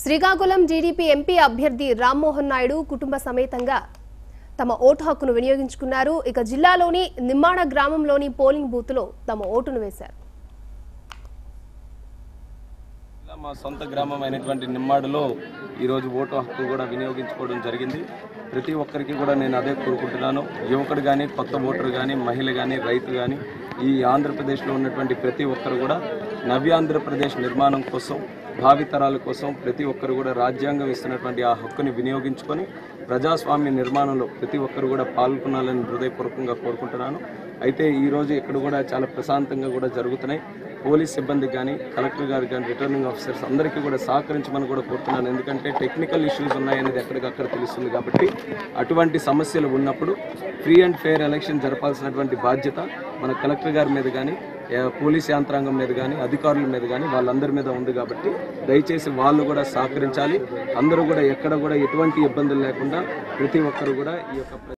Srikakulam TDP MP అభ్యర్థి రామ్మోహన్ నాయుడు కుటుంబ సమేతంగా తమ ఓటు హక్కును వినియోగించుకున్నారు. ఇక జిల్లాలోని నిమ్మాడ గ్రామంలోని పోలింగ్ బూత్లో తమ ఓటును వేశారు. మా సొంత గ్రామం అయినటువంటి నిమ్మాడలో ఈరోజు ఓటు హక్కు కూడా వినియోగించుకోవడం జరిగింది. ప్రతి ఒక్కరికి కూడా నేను అదే కోరుకుంటున్నాను. యువకుడు కానీ, కొత్త ఓటరు కానీ, మహిళ కానీ, రైతు కానీ, ఈ ఆంధ్రప్రదేశ్లో ఉన్నటువంటి ప్రతి ఒక్కరు కూడా నవ్యాంధ్రప్రదేశ్ నిర్మాణం కోసం, భావితరాల కోసం ప్రతి ఒక్కరు కూడా రాజ్యాంగం ఇస్తున్నటువంటి ఆ హక్కుని వినియోగించుకొని ప్రజాస్వామ్య నిర్మాణంలో ప్రతి ఒక్కరు కూడా పాల్గొనాలని హృదయపూర్వకంగా కోరుకుంటున్నాను. అయితే ఈరోజు ఇక్కడ కూడా చాలా ప్రశాంతంగా కూడా జరుగుతున్నాయి. పోలీస్ సిబ్బందికి కానీ, కలెక్టర్ గారు కానీ, రిటర్నింగ్ ఆఫీసర్స్ అందరికీ కూడా సహకరించమని కూడా కోరుతున్నాను. ఎందుకంటే టెక్నికల్ ఇష్యూస్ ఉన్నాయనేది ఎక్కడికక్కడ తెలుస్తుంది కాబట్టి అటువంటి సమస్యలు ఉన్నప్పుడు ఫ్రీ అండ్ ఫెయిర్ ఎలక్షన్ జరపాల్సినటువంటి బాధ్యత మన కలెక్టర్ గారి మీద కానీ, పోలీస్ యంత్రాంగం మీద కానీ, అధికారుల మీద కానీ వాళ్ళందరి మీద ఉంది. కాబట్టి దయచేసి వాళ్ళు కూడా సహకరించాలి. అందరూ కూడా ఎక్కడ కూడా ఎటువంటి ఇబ్బందులు లేకుండా ప్రతి ఒక్కరు కూడా ఈ యొక్క